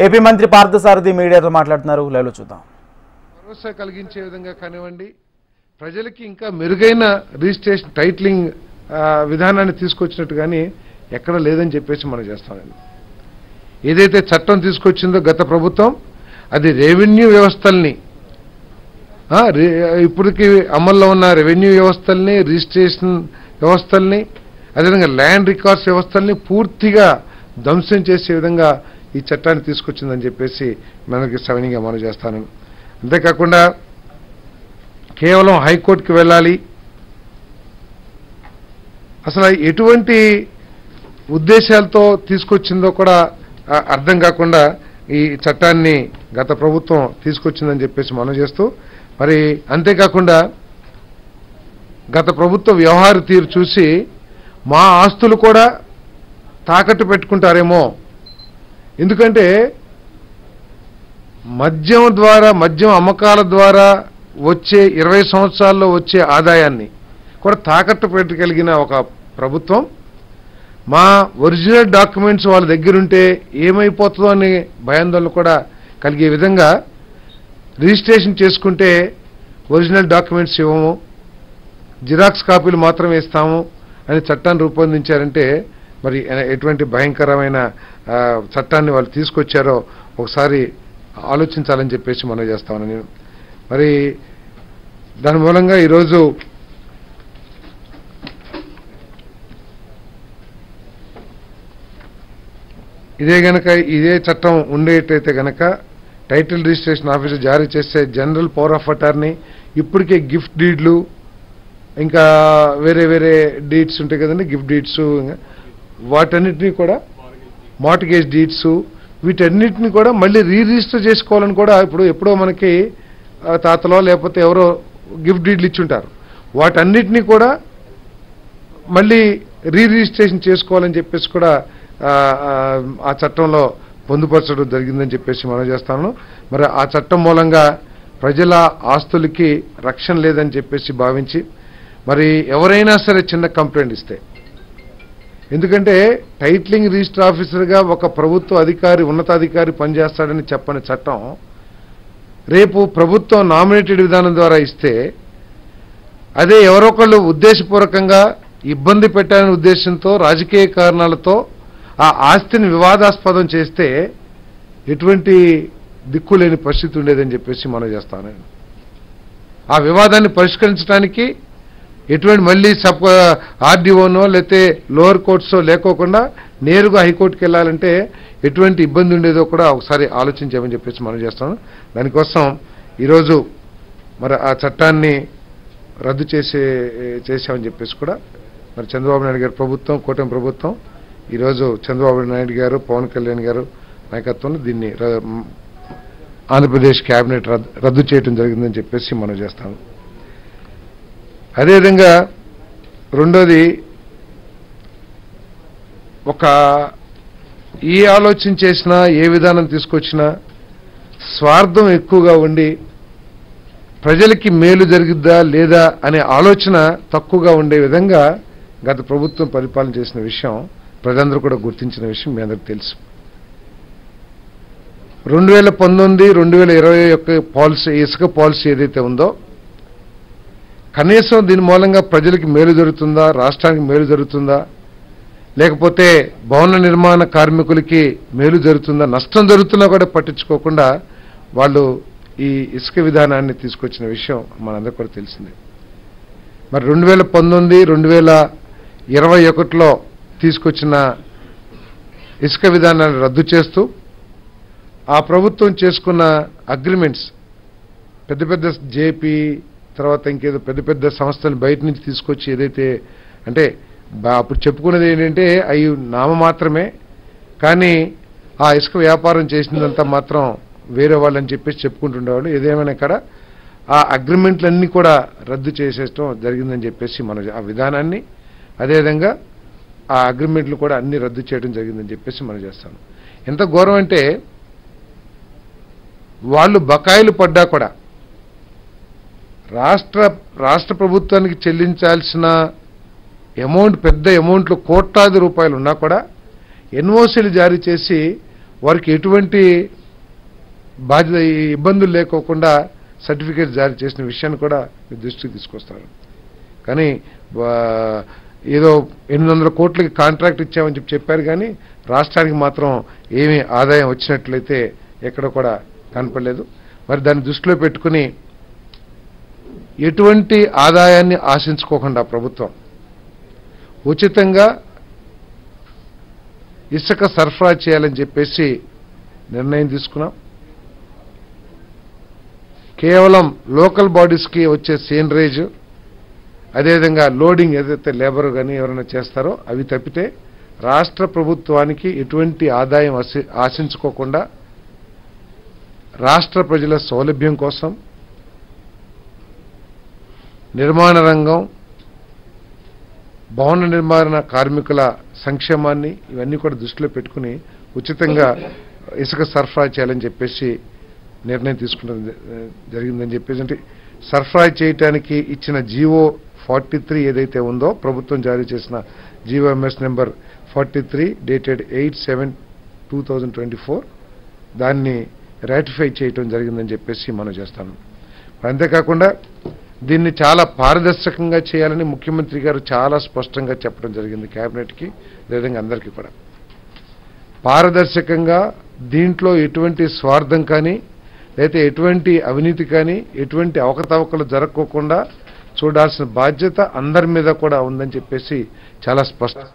AP మంత్రి పార్థసారథి మీడియాతో మాట్లాడుతున్నారు. లైవ్లో చూద్దాం. భరోసా కలిగించే విధంగా కానివ్వండి, ప్రజలకి ఇంకా మెరుగైన రిజిస్ట్రేషన్ టైటిలింగ్ విధానాన్ని తీసుకొచ్చినట్టు కానీ ఎక్కడ లేదని చెప్పేసి మనం చేస్తామండి. ఏదైతే చట్టం తీసుకొచ్చిందో గత ప్రభుత్వం, అది రెవెన్యూ వ్యవస్థల్ని, ఇప్పటికి అమల్లో ఉన్న రెవెన్యూ వ్యవస్థల్ని, రిజిస్ట్రేషన్ వ్యవస్థల్ని, అదేవిధంగా ల్యాండ్ రికార్డ్స్ వ్యవస్థల్ని పూర్తిగా ధ్వంసం చేసే విధంగా ఈ చట్టాన్ని తీసుకొచ్చిందని చెప్పేసి మనకి సవినీయంగా మనం చేస్తాను. అంతేకాకుండా కేవలం హైకోర్టుకి వెళ్ళాలి, అసలు ఎటువంటి ఉద్దేశాలతో తీసుకొచ్చిందో కూడా అర్థం కాకుండా ఈ చట్టాన్ని గత ప్రభుత్వం తీసుకొచ్చిందని చెప్పేసి మనం చేస్తూ, మరి అంతేకాకుండా గత ప్రభుత్వ వ్యవహార తీరు చూసి మా ఆస్తులు కూడా తాకట్టు పెట్టుకుంటారేమో, ఎందుకంటే మద్యం అమ్మకాల ద్వారా వచ్చే 20 సంవత్సరాల్లో వచ్చే ఆదాయాన్ని కూడా తాకట్టు పెట్టగలిగిన ఒక ప్రభుత్వం మా ఒరిజినల్ డాక్యుమెంట్స్ వాళ్ళ దగ్గరుంటే ఏమైపోతుందో అనే భయాందోళన కూడా కలిగే విధంగా రిజిస్ట్రేషన్ చేసుకుంటే ఒరిజినల్ డాక్యుమెంట్స్ ఇవ్వము, జిరాక్స్ కాపీలు మాత్రమే ఇస్తాము అని చట్టాన్ని రూపొందించారంటే మరి ఎటువంటి భయంకరమైన చట్టాన్ని వాళ్ళు తీసుకొచ్చారో ఒకసారి ఆలోచించాలని చెప్పేసి మనం చేస్తామని నేను. మరి దాని మూలంగా ఈరోజు ఇదే చట్టం ఉండేటైతే గనక టైటిల్ రిజిస్ట్రేషన్ ఆఫీసర్ జారీ చేసే జనరల్ పవర్ ఆఫ్ అటార్నీ, ఇప్పటికే గిఫ్ట్ డీడ్లు, ఇంకా వేరే వేరే డీడ్స్ ఉంటాయి కదండి, గిఫ్ట్ డీడ్స్, వాటన్నిటినీ కూడా మార్టిగేజ్ డీడ్స్, వీటన్నిటిని కూడా మళ్ళీ రిజిస్టర్ చేసుకోవాలని కూడా ఎప్పుడో మనకి తాతలో లేకపోతే ఎవరో గిఫ్ట్ డీడ్లు ఇచ్చుంటారు, వాటన్నిటినీ కూడా మళ్ళీ రిజిస్ట్రేషన్ చేసుకోవాలని చెప్పేసి కూడా ఆ చట్టంలో పొందుపరచడం జరిగిందని చెప్పేసి మనం చేస్తాను. మరి ఆ చట్టం మూలంగా ప్రజల ఆస్తులకి రక్షణ లేదని చెప్పేసి భావించి, మరి ఎవరైనా సరే చిన్న కంప్లైంట్ ఇస్తే, ఎందుకంటే టైటిలింగ్ రిజిస్టర్ ఆఫీసర్గా ఒక ప్రభుత్వ అధికారి, ఉన్నతాధికారి పనిచేస్తాడని చెప్పని చట్టం రేపు ప్రభుత్వం నామినేటెడ్ విధానం ద్వారా ఇస్తే, అదే ఎవరొకళ్ళు ఉద్దేశపూర్వకంగా ఇబ్బంది పెట్టాలనే ఉద్దేశంతో రాజకీయ కారణాలతో ఆ ఆస్తిని వివాదాస్పదం చేస్తే ఎటువంటి దిక్కులేని పరిస్థితి ఉండేదని చెప్పేసి మనం చేస్తాను. ఆ వివాదాన్ని పరిష్కరించడానికి ఎటువంటి మళ్ళీ ఆర్డీఓనో లేకపోతే లోవర్ కోర్ట్సో లేకోకుండా నేరుగా హైకోర్టుకి వెళ్ళాలంటే ఎటువంటి ఇబ్బంది ఉండేదో కూడా ఒకసారి ఆలోచించామని చెప్పేసి మనం చేస్తాం. దానికోసం ఈరోజు మరి ఆ చట్టాన్ని రద్దు చేశామని చెప్పేసి కూడా మరి చంద్రబాబు నాయుడు గారి ప్రభుత్వం, కూటమి ప్రభుత్వం ఈరోజు చంద్రబాబు నాయుడు గారు, పవన్ కళ్యాణ్ గారు నాయకత్వంలో దీన్ని ఆంధ్రప్రదేశ్ క్యాబినెట్ రద్దు చేయడం జరిగిందని చెప్పేసి మనం చేస్తాము. అదేవిధంగా రెండోది, ఏ ఆలోచన చేసినా, ఏ విధానం తీసుకొచ్చినా స్వార్థం ఎక్కువగా ఉండి ప్రజలకి మేలు జరిగిద్దా లేదా అనే ఆలోచన తక్కువగా ఉండే విధంగా గత ప్రభుత్వం పరిపాలన చేసిన విషయం ప్రజలందరూ కూడా గుర్తించిన విషయం మీ అందరికీ తెలుసు. 2019-2020 యొక్క పాలసీ, ఇసుక పాలసీ ఏదైతే ఉందో, కనీసం దీని మూలంగా ప్రజలకి మేలు జరుగుతుందా, రాష్ట్రానికి మేలు జరుగుతుందా, లేకపోతే భవన నిర్మాణ కార్మికులకి మేలు జరుగుతుందా, నష్టం జరుగుతున్నా కూడా పట్టించుకోకుండా వాళ్ళు ఈ ఇసుక విధానాన్ని తీసుకొచ్చిన విషయం మనందరికీ కూడా తెలిసిందే. మరి 2019-2021లో తీసుకొచ్చిన ఇసుక విధానాన్ని రద్దు చేస్తూ ఆ ప్రభుత్వం చేసుకున్న అగ్రిమెంట్స్, పెద్ద పెద్ద జేపీ తర్వాత ఇంకేదో పెద్ద పెద్ద సంస్థలు బయట నుంచి తీసుకొచ్చి ఏదైతే అంటే అప్పుడు చెప్పుకున్నది ఏంటంటే అవి నామ మాత్రమే, కానీ ఆ ఇసుక వ్యాపారం చేసినంత మాత్రం వేరే వాళ్ళని చెప్పేసి చెప్పుకుంటుండేవాళ్ళు. ఏదేమైనా ఇక్కడ ఆ అగ్రిమెంట్లన్నీ కూడా రద్దు చేసేయడం జరిగిందని చెప్పేసి మనం ఆ విధానాన్ని, అదేవిధంగా ఆ అగ్రిమెంట్లు కూడా అన్ని రద్దు చేయడం జరిగిందని చెప్పేసి మనం చేస్తాం. ఎంత ఘోరం అంటే వాళ్ళు బకాయిలు పడ్డా కూడా రాష్ట్ర ప్రభుత్వానికి చెల్లించాల్సిన అమౌంట్, పెద్ద అమౌంట్లు, కోట్లాది రూపాయలు ఉన్నా కూడా ఎన్ఓసీలు జారీ చేసి వారికి ఎటువంటి బాధ్యత ఇబ్బందులు లేకోకుండా సర్టిఫికేట్ జారీ చేసిన విషయాన్ని కూడా మీ దృష్టికి తీసుకొస్తారు. కానీ ఏదో 800 కోట్లకి కాంట్రాక్ట్ ఇచ్చామని చెప్పారు, కానీ రాష్ట్రానికి మాత్రం ఏమీ ఆదాయం వచ్చినట్లయితే ఎక్కడ కూడా కనపడలేదు. మరి దాన్ని దృష్టిలో పెట్టుకుని ఎటువంటి ఆదాయాన్ని ఆశించుకోకుండా ప్రభుత్వం ఉచితంగా ఇసుక సరఫరా చేయాలని చెప్పేసి నిర్ణయం తీసుకున్నాం. కేవలం లోకల్ బాడీస్కి వచ్చే సీనరేజ్, అదేవిధంగా లోడింగ్ ఏదైతే లేబర్ కానీ ఎవరైనా చేస్తారో అవి తప్పితే రాష్ట్ర ప్రభుత్వానికి ఎటువంటి ఆదాయం ఆశించుకోకుండా రాష్ట్ర ప్రజల సౌలభ్యం కోసం నిర్మాణ రంగం, భవన నిర్మాణ కార్మికుల సంక్షేమాన్ని ఇవన్నీ కూడా దృష్టిలో పెట్టుకుని ఉచితంగా ఇసుక సరఫరా చేయాలని చెప్పేసి నిర్ణయం తీసుకున్న జరిగిందని చెప్పేసి, అంటే సరఫరా చేయడానికి ఇచ్చిన జీవో 43 ఏదైతే ఉందో ప్రభుత్వం జారీ చేసిన జీవోఎంఎస్ నెంబర్ 43 డేటెడ్ 8/7/2024 దాన్ని రాటిఫై చేయటం జరిగిందని చెప్పేసి మనం చేస్తాను. అంతేకాకుండా దీన్ని చాలా పారదర్శకంగా చేయాలని ముఖ్యమంత్రి గారు చాలా స్పష్టంగా చెప్పడం జరిగింది కేబినెట్కి, అదేవిధంగా అందరికీ కూడా. పారదర్శకంగా దీంట్లో ఎటువంటి స్వార్థం కానీ లేకపోతే ఎటువంటి అవినీతి కానీ ఎటువంటి అవకతవకలు జరగకోకుండా చూడాల్సిన బాధ్యత అందరి మీద కూడా ఉందని చెప్పేసి చాలా స్పష్టం